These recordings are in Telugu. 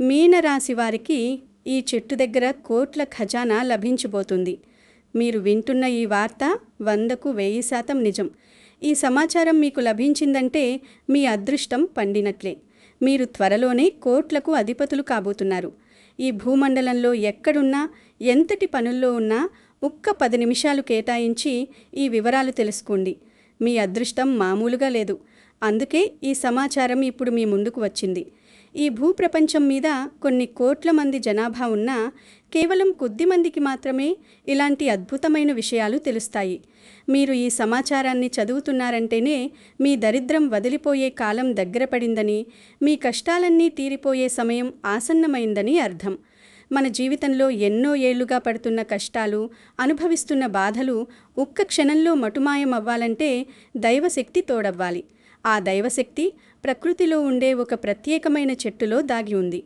మీనరాశి వారికి ఈ చెట్టు దగ్గర కోట్ల ఖజానా లభించబోతుంది. మీరు వింటున్న ఈ వార్త 100కు 1000% నిజం. ఈ సమాచారం మీకు లభించిందంటే మీ అదృష్టం పండినట్లే. మీరు త్వరలోనే కోట్లకు అధిపతులు కాబోతున్నారు. ఈ భూమండలంలో ఎక్కడున్నా, ఎంతటి పనుల్లో ఉన్నా ఒక్క 10 నిమిషాలు కేటాయించి ఈ వివరాలు తెలుసుకోండి. మీ అదృష్టం మామూలుగా లేదు. అందుకే ఈ సమాచారం ఇప్పుడు మీ ముందుకు వచ్చింది. ఈ భూప్రపంచం మీద కొన్ని కోట్ల మంది జనాభా ఉన్నా కేవలం కొద్ది మందికి మాత్రమే ఇలాంటి అద్భుతమైన విషయాలు తెలుస్తాయి. మీరు ఈ సమాచారాన్ని చదువుతున్నారంటేనే మీ దరిద్రం వదిలిపోయే కాలం దగ్గర పడిందని, మీ కష్టాలన్నీ తీరిపోయే సమయం ఆసన్నమైందని అర్థం. మన జీవితంలో ఎన్నో ఏళ్లుగా పడుతున్న కష్టాలు, అనుభవిస్తున్న బాధలు ఒక్క క్షణంలో మటుమాయం అవ్వాలంటే దైవశక్తి తోడవ్వాలి. ఆ దైవశక్తి ప్రకృతిలో ఉండే ఒక ప్రత్యేకమైన చెట్టులో దాగి ఉంది.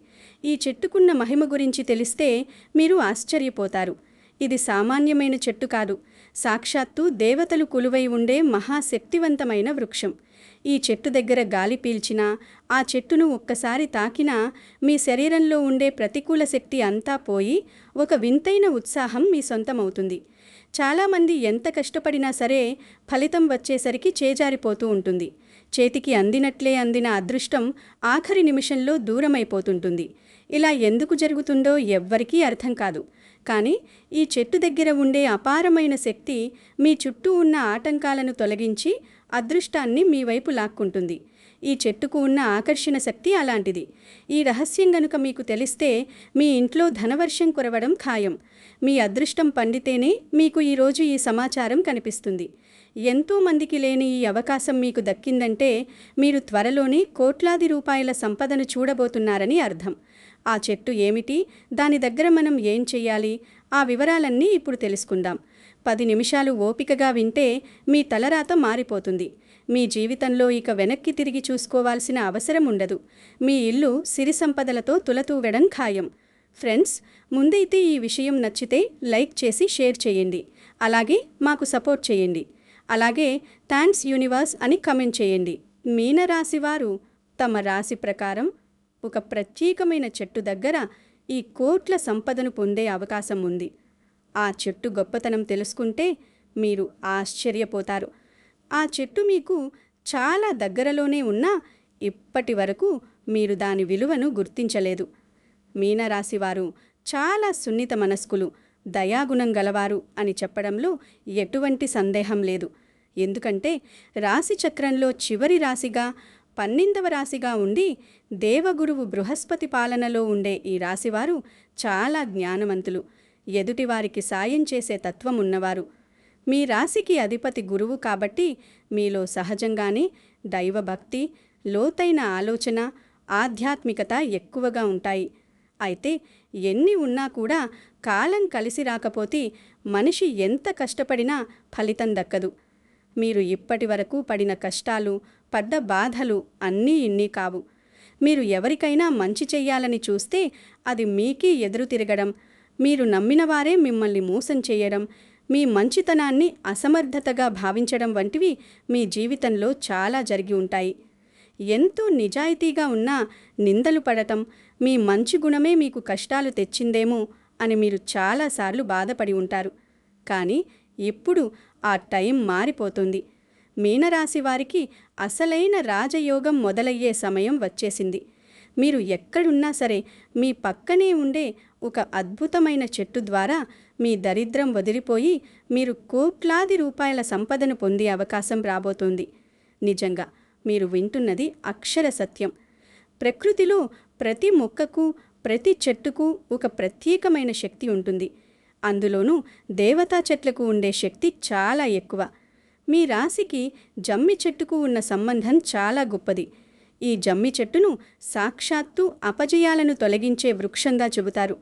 ఈ చెట్టుకున్న మహిమ గురించి తెలిస్తే మీరు ఆశ్చర్యపోతారు. ఇది సామాన్యమైన చెట్టు కాదు, సాక్షాత్తు దేవతలు కొలువై ఉండే మహాశక్తివంతమైన వృక్షం. ఈ చెట్టు దగ్గర గాలి పీల్చినా, ఆ చెట్టును ఒక్కసారి తాకినా మీ శరీరంలో ఉండే ప్రతికూల శక్తి అంతా పోయి ఒక వింతైన ఉత్సాహం మీ సొంతమవుతుంది. చాలామంది ఎంత కష్టపడినా సరే ఫలితం వచ్చేసరికి చేజారిపోతూ ఉంటుంది. చేతికి అందినట్లే అందిన అదృష్టం ఆఖరి నిమిషంలో దూరమైపోతుంటుంది. ఇలా ఎందుకు జరుగుతుందో ఎవ్వరికీ అర్థం కాదు. కానీ ఈ చెట్టు దగ్గర ఉండే అపారమైన శక్తి మీ చుట్టూ ఉన్న ఆటంకాలను తొలగించి అదృష్టాన్ని మీ వైపు లాక్కుంటుంది. ఈ చెట్టుకు ఉన్న ఆకర్షణ శక్తి అలాంటిది. ఈ రహస్యం గనుక మీకు తెలిస్తే మీ ఇంట్లో ధనవర్షం కురవడం ఖాయం. మీ అదృష్టం పండితేనే మీకు ఈరోజు ఈ సమాచారం కనిపిస్తుంది. ఎంతోమందికి లేని ఈ అవకాశం మీకు దక్కిందంటే మీరు త్వరలోనే కోట్లాది రూపాయల సంపదను చూడబోతున్నారని అర్థం. ఆ చెట్టు ఏమిటి, దాని దగ్గర మనం ఏం చెయ్యాలి, ఆ వివరాలన్నీ ఇప్పుడు తెలుసుకుందాం. 10 నిమిషాలు ఓపికగా వింటే మీ తలరాత మారిపోతుంది. మీ జీవితంలో ఇక వెనక్కి తిరిగి చూసుకోవాల్సిన అవసరం ఉండదు. మీ ఇల్లు సిరి సంపదలతో తులతూగడం ఖాయం. ఫ్రెండ్స్, ముందైతే ఈ విషయం నచ్చితే లైక్ చేసి షేర్ చేయండి. అలాగే మాకు సపోర్ట్ చేయండి. అలాగే థ్యాంక్స్ యూనివర్స్ అని కమెంట్ చేయండి. మీనరాశి వారు తమ రాశి ప్రకారం ఒక ప్రత్యేకమైన చెట్టు దగ్గర ఈ కోట్ల సంపదను పొందే అవకాశం ఉంది. ఆ చెట్టు గొప్పతనం తెలుసుకుంటే మీరు ఆశ్చర్యపోతారు. ఆ చెట్టు మీకు చాలా దగ్గరలోనే ఉన్నా ఇప్పటి వరకు మీరు దాని విలువను గుర్తించలేదు. మీనరాశివారు చాలా సున్నిత మనస్కులు, దయాగుణం గలవారు అని చెప్పడంలో ఎటువంటి సందేహం లేదు. ఎందుకంటే రాశి చక్రంలో చివరి రాశిగా 12వ రాశిగా ఉండి దేవగురువు బృహస్పతి పాలనలో ఉండే ఈ రాశివారు చాలా జ్ఞానవంతులు, ఎదుటివారికి సాయం చేసే తత్వం ఉన్నవారు. మీ రాశికి అధిపతి గురువు కాబట్టి మీలో సహజంగానే దైవభక్తి, లోతైన ఆలోచన, ఆధ్యాత్మికత ఎక్కువగా ఉంటాయి. అయితే ఎన్ని ఉన్నా కూడా కాలం కలిసి రాకపోతే మనిషి ఎంత కష్టపడినా ఫలితం దక్కదు. మీరు ఇప్పటి వరకు పడిన కష్టాలు, పడ్డ బాధలు అన్నీ ఇన్ని కావు. మీరు ఎవరికైనా మంచి చెయ్యాలని చూస్తే అది మీకే ఎదురు తిరగడం, మీరు నమ్మిన వారే మిమ్మల్ని మోసం చేయడం, మీ మంచితనాన్ని అసమర్థతగా భావించడం వంటివి మీ జీవితంలో చాలా జరిగి ఉంటాయి. ఎంతో నిజాయితీగా ఉన్నా నిందలు పడటం, మీ మంచి గుణమే మీకు కష్టాలు తెచ్చిందేమో అని మీరు చాలాసార్లు బాధపడి ఉంటారు. కానీ ఇప్పుడు ఆ టైం మారిపోతుంది. మీనరాశి వారికి అసలైన రాజయోగం మొదలయ్యే సమయం వచ్చేసింది. మీరు ఎక్కడున్నా సరే మీ పక్కనే ఉండే ఒక అద్భుతమైన చెట్టు ద్వారా మీ దరిద్రం వదిలిపోయి మీరు కోట్లాది రూపాయల సంపదను పొందే అవకాశం రాబోతోంది. నిజంగా మీరు వింటున్నది అక్షర సత్యం. ప్రకృతిలో ప్రతి మొక్కకు, ప్రతి చెట్టుకు ఒక ప్రత్యేకమైన శక్తి ఉంటుంది. అందులోనూ దేవతా చెట్లకు ఉండే శక్తి చాలా ఎక్కువ. మీ రాశికి జమ్మి చెట్టుకు ఉన్న సంబంధం చాలా గొప్పది. ఈ జమ్మి చెట్టును సాక్షాత్తు అపజయాలను తొలగించే వృక్షంగా చెబుతారు.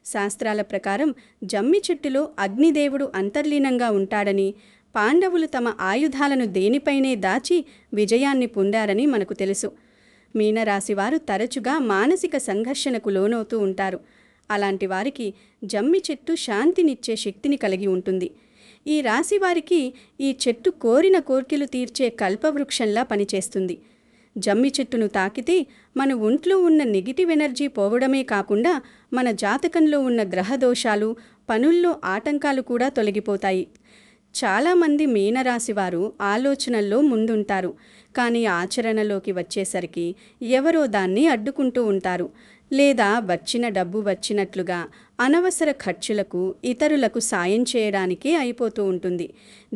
శాస్త్రాల ప్రకారం జమ్మి చెట్టులో అగ్నిదేవుడు అంతర్లీనంగా ఉంటాడని, పాండవులు తమ ఆయుధాలను దేనిపైనే దాచి విజయాన్ని పొందారని మనకు తెలుసు. మీనరాశివారు తరచుగా మానసిక సంఘర్షణకు లోనవుతూ ఉంటారు. అలాంటి వారికి జమ్మి చెట్టు శాంతినిచ్చే శక్తిని కలిగి ఉంటుంది. ఈ రాశి వారికి ఈ చెట్టు కోరిన కోర్కెలు తీర్చే కల్పవృక్షంలా పనిచేస్తుంది. జమ్మి చెట్టును తాకితే మన ఒంట్లో ఉన్న నెగిటివ్ ఎనర్జీ పోవడమే కాకుండా మన జాతకంలో ఉన్న గ్రహదోషాలు, పనుల్లో ఆటంకాలు కూడా తొలగిపోతాయి. చాలామంది మీనరాశివారు ఆలోచనల్లో ముందుంటారు, కానీ ఆచరణలోకి వచ్చేసరికి ఎవరో దాన్ని అడ్డుకుంటూ ఉంటారు. లేదా వచ్చిన డబ్బు వచ్చినట్లుగా అనవసర ఖర్చులకు, ఇతరులకు సాయం చేయడానికే అయిపోతూ ఉంటుంది.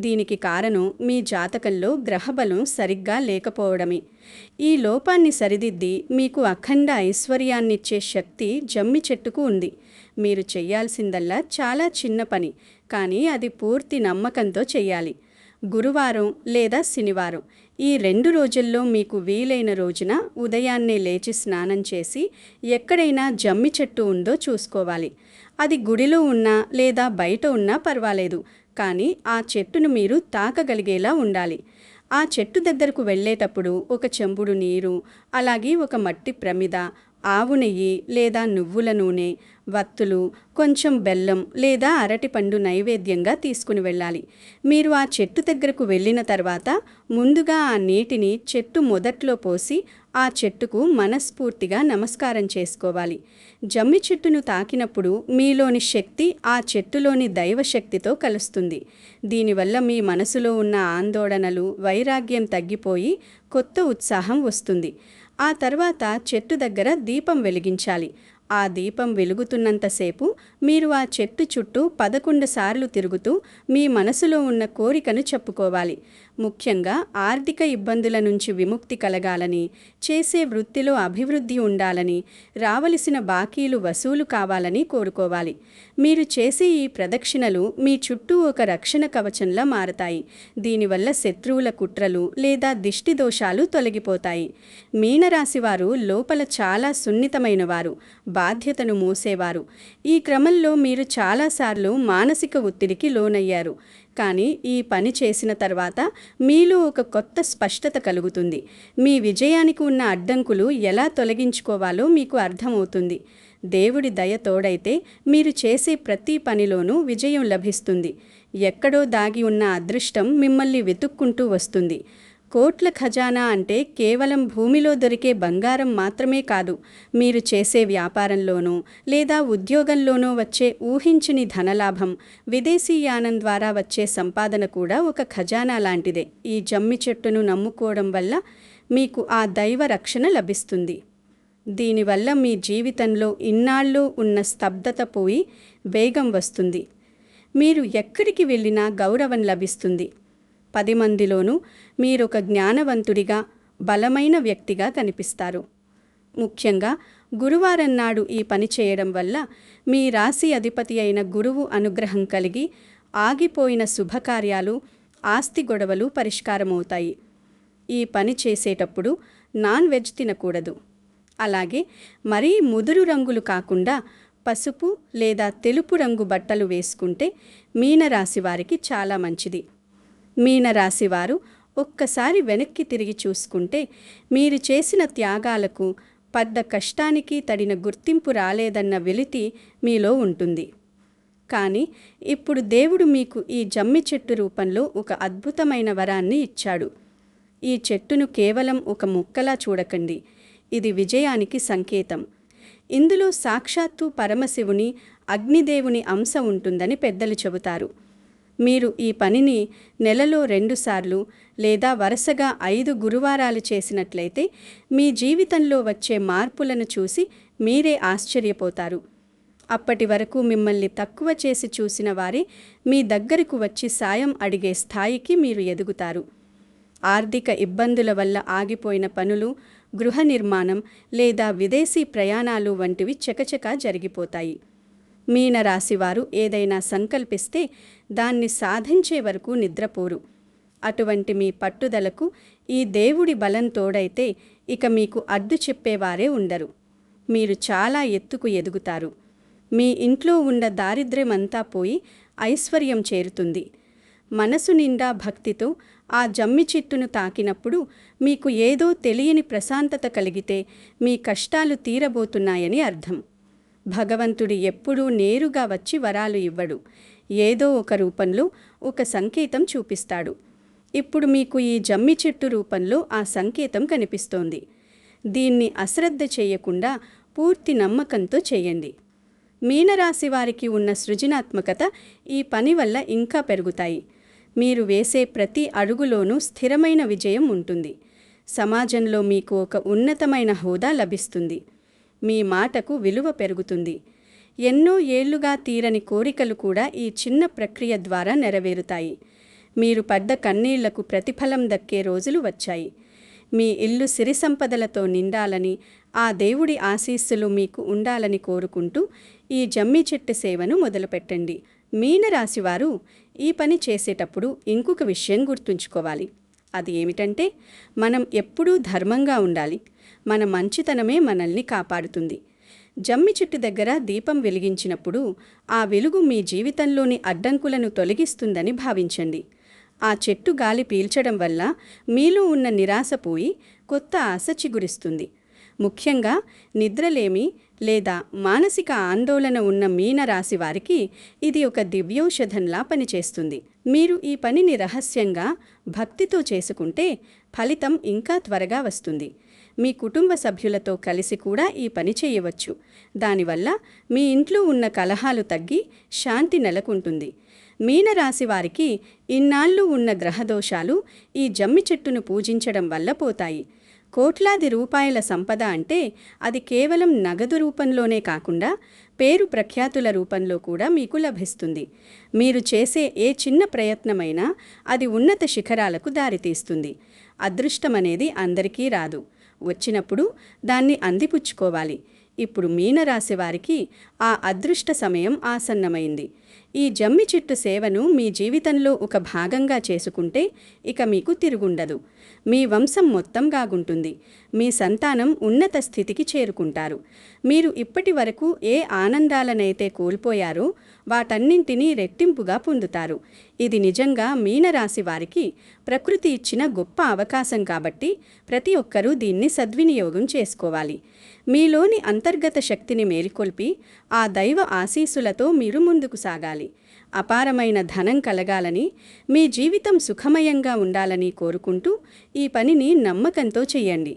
దీనికి కారణం మీ జాతకంలో గ్రహబలం సరిగ్గా లేకపోవడమే. ఈ లోపాన్ని సరిదిద్ది మీకు అఖండ ఐశ్వర్యాన్నిచ్చే శక్తి జమ్మి చెట్టుకు ఉంది. మీరు చెయ్యాల్సిందల్లా చాలా చిన్న పని, కానీ అది పూర్తి నమ్మకంతో చెయ్యాలి. గురువారం లేదా శనివారం ఈ 2 రోజుల్లో మీకు వీలైన రోజున ఉదయాన్నే లేచి స్నానం చేసి ఎక్కడైనా జమ్మి చెట్టు ఉందో చూసుకోవాలి. అది గుడిలో ఉన్నా లేదా బయట ఉన్నా పర్వాలేదు, కానీ ఆ చెట్టును మీరు తాకగలిగేలా ఉండాలి. ఆ చెట్టు దగ్గరకు వెళ్ళేటప్పుడు ఒక చెంబుడు నీరు, అలాగే ఒక మట్టి ప్రమిద, ఆవు నెయ్యి లేదా నువ్వుల నూనె, వత్తులు, కొంచెం బెల్లం లేదా అరటిపండు నైవేద్యంగా తీసుకుని వెళ్ళాలి. మీరు ఆ చెట్టు దగ్గరకు వెళ్ళిన తర్వాత ముందుగా ఆ నీటిని చెట్టు మొదట్లో పోసి ఆ చెట్టుకు మనస్ఫూర్తిగా నమస్కారం చేసుకోవాలి. జమ్మి చెట్టును తాకినప్పుడు మీలోని శక్తి ఆ చెట్టులోని దైవశక్తితో కలుస్తుంది. దీనివల్ల మీ మనసులో ఉన్న ఆందోళనలు, వైరాగ్యం తగ్గిపోయి కొత్త ఉత్సాహం వస్తుంది. ఆ తర్వాత చెట్టు దగ్గర దీపం వెలిగించాలి. ఆ దీపం వెలుగుతున్నంతసేపు మీరు ఆ చెట్టు చుట్టూ 11 సార్లు తిరుగుతూ మీ మనసులో ఉన్న కోరికను చెప్పుకోవాలి. ముఖ్యంగా ఆర్థిక ఇబ్బందుల నుంచి విముక్తి కలగాలని, చేసే వృత్తిలో అభివృద్ధి ఉండాలని, రావలసిన బాకీలు వసూలు కావాలని కోరుకోవాలి. మీరు చేసే ఈ ప్రదక్షిణలు మీ చుట్టూ ఒక రక్షణ కవచంలా మారతాయి. దీనివల్ల శత్రువుల కుట్రలు లేదా దిష్టి దోషాలు తొలగిపోతాయి. మీనరాశివారు లోపల చాలా సున్నితమైన వారు, బాధ్యతను మోసేవారు. ఈ క్రమంలో మీరు చాలాసార్లు మానసిక ఒత్తిడికి లోనయ్యారు. కానీ ఈ పని చేసిన తర్వాత మీలో ఒక కొత్త స్పష్టత కలుగుతుంది. మీ విజయానికి ఉన్న అడ్డంకులు ఎలా తొలగించుకోవాలో మీకు అర్థమవుతుంది. దేవుడి దయ తోడైతే మీరు చేసే ప్రతి పనిలోనూ విజయం లభిస్తుంది. ఎక్కడో దాగి ఉన్న అదృష్టం మిమ్మల్ని వెతుక్కుంటూ వస్తుంది. కోట్ల ఖజానా అంటే కేవలం భూమిలో దొరికే బంగారం మాత్రమే కాదు. మీరు చేసే వ్యాపారంలోనో లేదా ఉద్యోగంలోనో వచ్చే ఊహించని ధనలాభం, విదేశీయానం ద్వారా వచ్చే సంపాదన కూడా ఒక ఖజానా లాంటిదే. ఈ జమ్మి చెట్టును నమ్ముకోవడం వల్ల మీకు ఆ దైవ రక్షణ లభిస్తుంది. దీనివల్ల మీ జీవితంలో ఇన్నాళ్ళు ఉన్న స్తబ్దత పోయి వేగం వస్తుంది. మీరు ఎక్కడికి వెళ్ళినా గౌరవం లభిస్తుంది. 10 మందిలోనూ మీరొక జ్ఞానవంతుడిగా, బలమైన వ్యక్తిగా కనిపిస్తారు. ముఖ్యంగా గురువారం నాడు ఈ పని చేయడం వల్ల మీ రాశి అధిపతి అయిన గురువు అనుగ్రహం కలిగి ఆగిపోయిన శుభకార్యాలు, ఆస్తి గొడవలు పరిష్కారమవుతాయి. ఈ పని చేసేటప్పుడు నాన్ వెజ్ తినకూడదు. అలాగే మరీ ముదురు రంగులు కాకుండా పసుపు లేదా తెలుపు రంగు బట్టలు వేసుకుంటే మీనరాశి వారికి చాలా మంచిది. మీనరాశివారు ఒక్కసారి వెనక్కి తిరిగి చూసుకుంటే మీరు చేసిన త్యాగాలకు, పడ్డ కష్టానికి తగిన గుర్తింపు రాలేదన్న వెలితి మీలో ఉంటుంది. కానీ ఇప్పుడు దేవుడు మీకు ఈ జమ్మి చెట్టు రూపంలో ఒక అద్భుతమైన వరాన్ని ఇచ్చాడు. ఈ చెట్టును కేవలం ఒక మొక్కలా చూడకండి. ఇది విజయానికి సంకేతం. ఇందులో సాక్షాత్తు పరమశివుని, అగ్నిదేవుని అంశ ఉంటుందని పెద్దలు చెబుతారు. మీరు ఈ పనిని నెలలో 2 సార్లు లేదా వరుసగా 5 గురువారాలు చేసినట్లయితే మీ జీవితంలో వచ్చే మార్పులను చూసి మీరే ఆశ్చర్యపోతారు. అప్పటి వరకు మిమ్మల్ని తక్కువ చేసి చూసిన వారే మీ దగ్గరకు వచ్చి సాయం అడిగే స్థాయికి మీరు ఎదుగుతారు. ఆర్థిక ఇబ్బందుల వల్ల ఆగిపోయిన పనులు, గృహ నిర్మాణం లేదా విదేశీ ప్రయాణాలు వంటివి చకచకా జరిగిపోతాయి. మీనరాశివారు ఏదైనా సంకల్పిస్తే దాన్ని సాధించే వరకు నిద్రపోరు. అటువంటి మీ పట్టుదలకు ఈ దేవుడి బలం తోడైతే ఇక మీకు అడ్డు చెప్పేవారే ఉండరు. మీరు చాలా ఎత్తుకు ఎదుగుతారు. మీ ఇంట్లో ఉన్న దారిద్ర్యమంతా పోయి ఐశ్వర్యం చేరుతుంది. మనసు నిండా భక్తితో ఆ జమ్మి చెట్టును తాకినప్పుడు మీకు ఏదో తెలియని ప్రశాంతత కలిగితే మీ కష్టాలు తీరబోతున్నాయని అర్థం. భగవంతుడు ఎప్పుడూ నేరుగా వచ్చి వరాలు ఇవ్వడు. ఏదో ఒక రూపంలో ఒక సంకేతం చూపిస్తాడు. ఇప్పుడు మీకు ఈ జమ్మి చెట్టు రూపంలో ఆ సంకేతం కనిపిస్తోంది. దీన్ని అశ్రద్ధ చేయకుండా పూర్తి నమ్మకంతో చేయండి. మీనరాశి వారికి ఉన్న సృజనాత్మకత ఈ పని వల్ల ఇంకా పెరుగుతాయి. మీరు వేసే ప్రతి అడుగులోనూ స్థిరమైన విజయం ఉంటుంది. సమాజంలో మీకు ఒక ఉన్నతమైన హోదా లభిస్తుంది. మీ మాటకు విలువ పెరుగుతుంది. ఎన్నో ఏళ్లుగా తీరని కోరికలు కూడా ఈ చిన్న ప్రక్రియ ద్వారా నెరవేరుతాయి. మీరు పడ్డ కన్నీళ్లకు ప్రతిఫలం దక్కే రోజులు వచ్చాయి. మీ ఇల్లు సిరి సంపదలతో నిండాలని, ఆ దేవుడి ఆశీస్సులు మీకు ఉండాలని కోరుకుంటూ ఈ జమ్మి చెట్టు సేవను మొదలుపెట్టండి. మీనరాశివారు ఈ పని చేసేటప్పుడు ఇంకొక విషయం గుర్తుంచుకోవాలి. అది ఏమిటంటే, మనం ఎప్పుడూ ధర్మంగా ఉండాలి. మన మంచితనమే మనల్ని కాపాడుతుంది. జమ్మి చెట్టు దగ్గర దీపం వెలిగించినప్పుడు ఆ వెలుగు మీ జీవితంలోని అడ్డంకులను తొలగిస్తుందని భావించండి. ఆ చెట్టు గాలి పీల్చడం వల్ల మీలో ఉన్న నిరాశ పోయి కొత్త ఆశ చిగురిస్తుంది. ముఖ్యంగా నిద్రలేమి లేదా మానసిక ఆందోళన ఉన్న మీనరాశి వారికి ఇది ఒక దివ్యౌషధంలా పనిచేస్తుంది. మీరు ఈ పనిని రహస్యంగా భక్తితో చేసుకుంటే ఫలితం ఇంకా త్వరగా వస్తుంది. మీ కుటుంబ సభ్యులతో కలిసి కూడా ఈ పని చేయవచ్చు. దానివల్ల మీ ఇంట్లో ఉన్న కలహాలు తగ్గి శాంతి నెలకొంటుంది. మీనరాశి వారికి ఇన్నాళ్ళు ఉన్న గ్రహదోషాలు ఈ జమ్మి చెట్టును పూజించడం వల్ల పోతాయి. కోట్లాది రూపాయల సంపద అంటే అది కేవలం నగదు రూపంలోనే కాకుండా పేరు ప్రఖ్యాతుల రూపంలో కూడా మీకు లభిస్తుంది. మీరు చేసే ఏ చిన్న ప్రయత్నమైనా అది ఉన్నత శిఖరాలకు దారితీస్తుంది. అదృష్టమనేది అందరికీ రాదు. వచ్చినప్పుడు దాన్ని అందిపుచ్చుకోవాలి. ఇప్పుడు మీనరాశి వారికి ఆ అదృష్ట సమయం ఆసన్నమైంది. ఈ జమ్మి చెట్టు సేవను మీ జీవితంలో ఒక భాగంగా చేసుకుంటే ఇక మీకు తిరుగుండదు. మీ వంశం మొత్తం గాగుంటుంది. మీ సంతానం ఉన్నత స్థితికి చేరుకుంటారు. మీరు ఇప్పటి వరకు ఏ ఆనందాలనైతే కోల్పోయారో వాటన్నింటినీ రెట్టింపుగా పొందుతారు. ఇది నిజంగా మీనరాశి వారికి ప్రకృతి ఇచ్చిన గొప్ప అవకాశం కాబట్టి ప్రతి ఒక్కరూ దీన్ని సద్వినియోగం చేసుకోవాలి. మీలోని అంతర్గత శక్తిని మేల్కొల్పి ఆ దైవ ఆశీస్సులతో మీరు ముందుకు సాగాలి. అపారమైన ధనం కలగాలని, మీ జీవితం సుఖమయంగా ఉండాలని కోరుకుంటూ ఈ పనిని నమ్మకంతో చేయండి.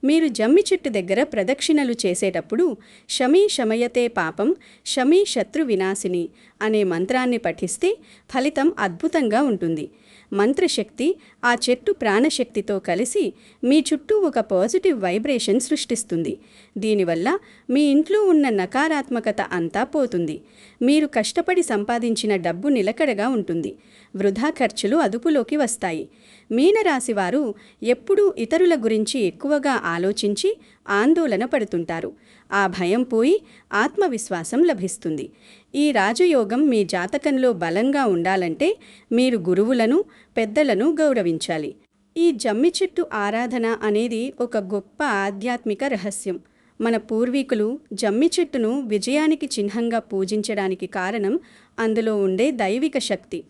మీరు జమ్మి చెట్టు దగ్గర ప్రదక్షిణలు చేసేటప్పుడు శమీ శమయతే పాపం శమీ శత్రు వినాశిని అనే మంత్రాన్ని పఠిస్తే ఫలితం అద్భుతంగా ఉంటుంది. మంత్రశక్తి ఆ చెట్టు ప్రాణశక్తితో కలిసి మీ చుట్టూ ఒక పాజిటివ్ వైబ్రేషన్ సృష్టిస్తుంది. దీనివల్ల మీ ఇంట్లో ఉన్న నకారాత్మకత అంతా పోతుంది. మీరు కష్టపడి సంపాదించిన డబ్బు నిలకడగా ఉంటుంది. వృధా ఖర్చులు అదుపులోకి వస్తాయి. మీనరాశి వారు ఎప్పుడూ ఇతరుల గురించి ఎక్కువగా ఆలోచించి ఆందోళన పడుతుంటారు. ఆ భయం పోయి ఆత్మవిశ్వాసం లభిస్తుంది. ఈ రాజయోగం మీ జాతకంలో బలంగా ఉండాలంటే మీరు గురువులను, పెద్దలను గౌరవించాలి. ఈ జమ్మి చెట్టు ఆరాధన అనేది ఒక గొప్ప ఆధ్యాత్మిక రహస్యం. మన పూర్వీకులు జమ్మి చెట్టును విజయానికి చిహ్నంగా పూజించడానికి కారణం అందులో ఉండే దైవిక శక్తి.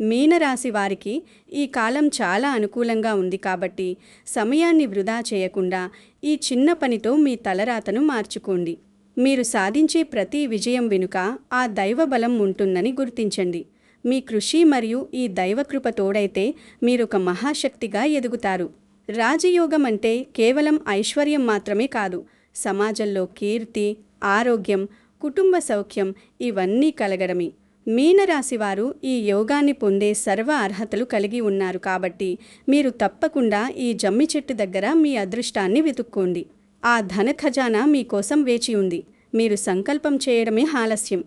మీనరాశి వారికి ఈ కాలం చాలా అనుకూలంగా ఉంది కాబట్టి సమయాన్ని వృధా చేయకుండా ఈ చిన్న పనితో మీ తలరాతను మార్చుకోండి. మీరు సాధించే ప్రతి విజయం వెనుక ఆ దైవబలం ఉంటుందని గుర్తించండి. మీ కృషి మరియు ఈ దైవకృప తోడైతే మీరొక మహాశక్తిగా ఎదుగుతారు. రాజయోగం అంటే కేవలం ఐశ్వర్యం మాత్రమే కాదు. సమాజంలో కీర్తి, ఆరోగ్యం, కుటుంబ సౌఖ్యం ఇవన్నీ కలగడమే. మీనరాశివారు ఈ యోగాన్ని పొందే సర్వ అర్హతలు కలిగి ఉన్నారు కాబట్టి మీరు తప్పకుండా ఈ జమ్మి చెట్టు దగ్గర మీ అదృష్టాన్ని వెతుక్కోండి. ఆ ధన ఖజానా మీకోసం వేచి ఉంది. మీరు సంకల్పం చేయడమే ఆలస్యం.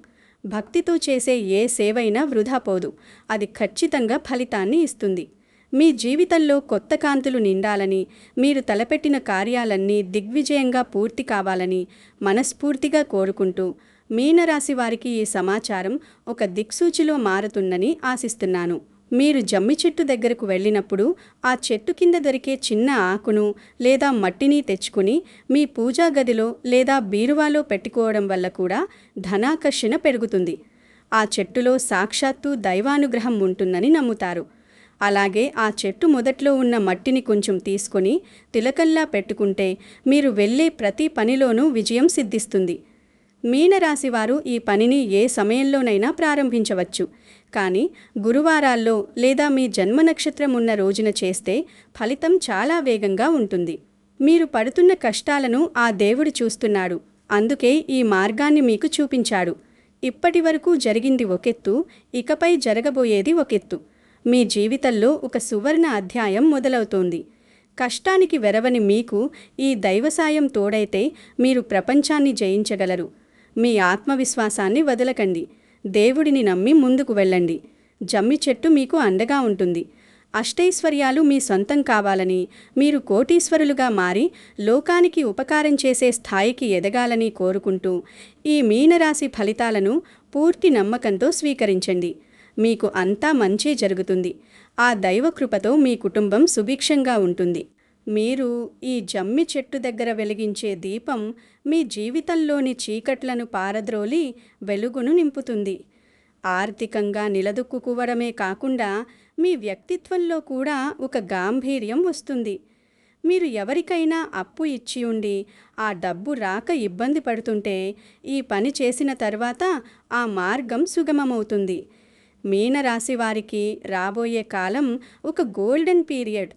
భక్తితో చేసే ఏ సేవైనా వృధా పోదు. అది ఖచ్చితంగా ఫలితాన్ని ఇస్తుంది. మీ జీవితంలో కొత్త కాంతులు నిండాలని, మీరు తలపెట్టిన కార్యాలన్నీ దిగ్విజయంగా పూర్తి కావాలని మనస్ఫూర్తిగా కోరుకుంటూ మీనరాశి వారికి ఈ సమాచారం ఒక దిక్సూచిలో మారుతుందని ఆశిస్తున్నాను. మీరు జమ్మి చెట్టు దగ్గరకు వెళ్ళినప్పుడు ఆ చెట్టు కింద దొరికే చిన్న ఆకును లేదా మట్టిని తెచ్చుకుని మీ పూజా గదిలో లేదా బీరువాలో పెట్టుకోవడం వల్ల కూడా ధనాకర్షణ పెరుగుతుంది. ఆ చెట్టులో సాక్షాత్తు దైవానుగ్రహం ఉంటుందని నమ్ముతారు. అలాగే ఆ చెట్టు మొదట్లో ఉన్న మట్టిని కొంచెం తీసుకొని తిలకల్లా పెట్టుకుంటే మీరు వెళ్ళే ప్రతి పనిలోనూ విజయం సిద్ధిస్తుంది. మీనరాశి వారు ఈ పనిని ఏ సమయంలోనైనా ప్రారంభించవచ్చు. కానీ గురువారాల్లో లేదా మీ జన్మ నక్షత్రం ఉన్న రోజున చేస్తే ఫలితం చాలా వేగంగా ఉంటుంది. మీరు పడుతున్న కష్టాలను ఆ దేవుడు చూస్తున్నాడు. అందుకే ఈ మార్గాన్ని మీకు చూపించాడు. ఇప్పటి వరకు జరిగింది ఒకెత్తు, ఇకపై జరగబోయేది ఒకెత్తు. మీ జీవితంలో ఒక సువర్ణ అధ్యాయం మొదలవుతోంది. కష్టానికి వెరవని మీకు ఈ దైవ సాయం తోడైతే మీరు ప్రపంచాన్ని జయించగలరు. మీ ఆత్మవిశ్వాసాన్ని వదలకండి. దేవుడిని నమ్మి ముందుకు వెళ్ళండి. జమ్మి చెట్టు మీకు అండగా ఉంటుంది. అష్టైశ్వర్యాలు మీ సొంతం కావాలని, మీరు కోటీశ్వరులుగా మారి లోకానికి ఉపకారం చేసే స్థాయికి ఎదగాలని కోరుకుంటూ ఈ మీనరాశి ఫలితాలను పూర్తి నమ్మకంతో స్వీకరించండి. మీకు అంతా మంచే జరుగుతుంది. ఆ దైవకృపతో మీ కుటుంబం సుభిక్షంగా ఉంటుంది. మీరు ఈ జమ్మి చెట్టు దగ్గర వెలిగించే దీపం మీ జీవితంలోని చీకట్లను పారద్రోలి వెలుగును నింపుతుంది. ఆర్థికంగా నిలదొక్కుకోవడమే కాకుండా మీ వ్యక్తిత్వంలో కూడా ఒక గాంభీర్యం వస్తుంది. మీరు ఎవరికైనా అప్పు ఇచ్చి ఉండి ఆ డబ్బు రాక ఇబ్బంది పడుతుంటే ఈ పని చేసిన తర్వాత ఆ మార్గం సుగమమవుతుంది. మీనరాశి వారికి రాబోయే కాలం ఒక గోల్డెన్ పీరియడ్.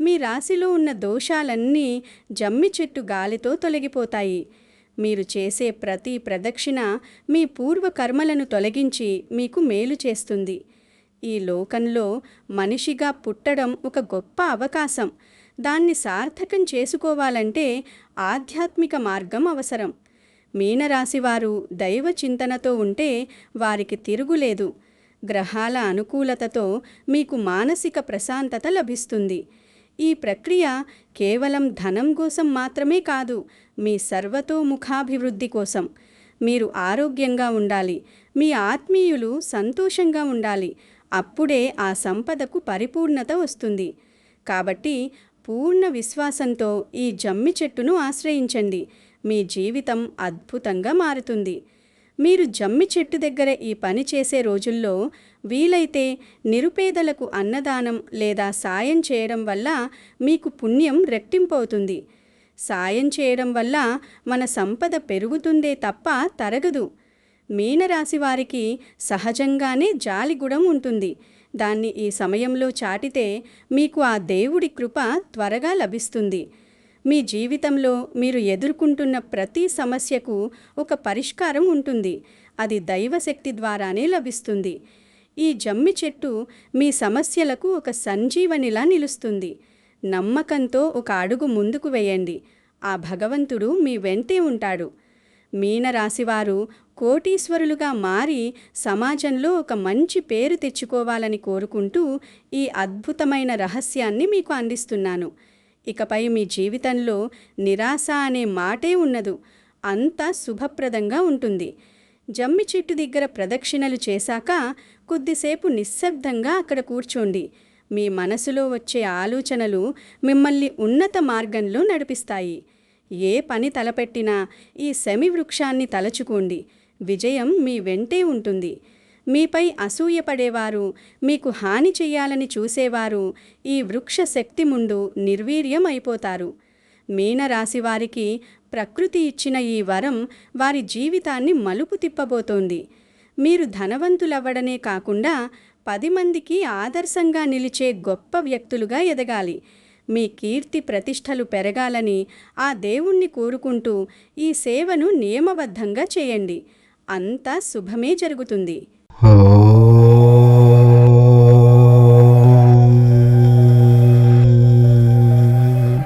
మీ రాశిలో ఉన్న దోషాలన్నీ జమ్మి చెట్టు గాలితో తొలగిపోతాయి. మీరు చేసే ప్రతి ప్రదక్షిణ మీ పూర్వ కర్మలను తొలగించి మీకు మేలు చేస్తుంది. ఈ లోకంలో మనిషిగా పుట్టడం ఒక గొప్ప అవకాశం. దాన్ని సార్థకం చేసుకోవాలంటే ఆధ్యాత్మిక మార్గం అవసరం. మీనరాశివారు దైవ చింతనతో ఉంటే వారికి తిరుగులేదు. గ్రహాల అనుకూలతతో మీకు మానసిక ప్రశాంతత లభిస్తుంది. ఈ ప్రక్రియ కేవలం ధనం కోసం మాత్రమే కాదు, మీ సర్వతోముఖాభివృద్ధి కోసం. మీరు ఆరోగ్యంగా ఉండాలి, మీ ఆత్మీయులు సంతోషంగా ఉండాలి. అప్పుడే ఆ సంపదకు పరిపూర్ణత వస్తుంది. కాబట్టి పూర్ణ విశ్వాసంతో ఈ జమ్మి చెట్టును ఆశ్రయించండి. మీ జీవితం అద్భుతంగా మారుతుంది. మీరు జమ్మి చెట్టు దగ్గర ఈ పని చేసే రోజుల్లో వీలైతే నిరుపేదలకు అన్నదానం లేదా సాయం చేయడం వల్ల మీకు పుణ్యం రెట్టింపవుతుంది. సాయం చేయడం వల్ల మన సంపద పెరుగుతుందే తప్ప తరగదు. మీనరాశి వారికి సహజంగానే జాలిగుణం ఉంటుంది. దాన్ని ఈ సమయంలో చాటితే మీకు ఆ దేవుడి కృప త్వరగా లభిస్తుంది. మీ జీవితంలో మీరు ఎదుర్కొంటున్న ప్రతి సమస్యకు ఒక పరిష్కారం ఉంటుంది. అది దైవశక్తి ద్వారానే లభిస్తుంది. ఈ జమ్మి చెట్టు మీ సమస్యలకు ఒక సంజీవనిలా నిలుస్తుంది. నమ్మకంతో ఒక అడుగు ముందుకు వేయండి. ఆ భగవంతుడు మీ వెంటే ఉంటాడు. మీనరాశివారు కోటీశ్వరులుగా మారి సమాజంలో ఒక మంచి పేరు తెచ్చుకోవాలని కోరుకుంటూ ఈ అద్భుతమైన రహస్యాన్ని మీకు అందిస్తున్నాను. ఇకపై మీ జీవితంలో నిరాశ అనే మాటే ఉండదు. అంతా శుభప్రదంగా ఉంటుంది. జమ్మి చెట్టు దగ్గర ప్రదక్షిణలు చేశాక కొద్దిసేపు నిశ్శబ్దంగా అక్కడ కూర్చోండి. మీ మనసులో వచ్చే ఆలోచనలు మిమ్మల్ని ఉన్నత మార్గంలో నడిపిస్తాయి. ఏ పని తలపెట్టినా ఈ శమి వృక్షాన్ని తలచుకోండి. విజయం మీ వెంటే ఉంటుంది. మీపై అసూయపడేవారు, మీకు హాని చెయ్యాలని చూసేవారు ఈ వృక్ష శక్తి ముందు నిర్వీర్యం అయిపోతారు. మీనరాశివారికి ప్రకృతి ఇచ్చిన ఈ వరం వారి జీవితాన్ని మలుపు తిప్పబోతోంది. మీరు ధనవంతులవ్వడమే కాకుండా 10 మందికి ఆదర్శంగా నిలిచే గొప్ప వ్యక్తులుగా ఎదగాలి. మీ కీర్తి ప్రతిష్టలు పెరగాలని ఆ దేవుణ్ణి కోరుకుంటూ ఈ సేవను నియమబద్ధంగా చేయండి. అంతా శుభమే జరుగుతుంది. ఓం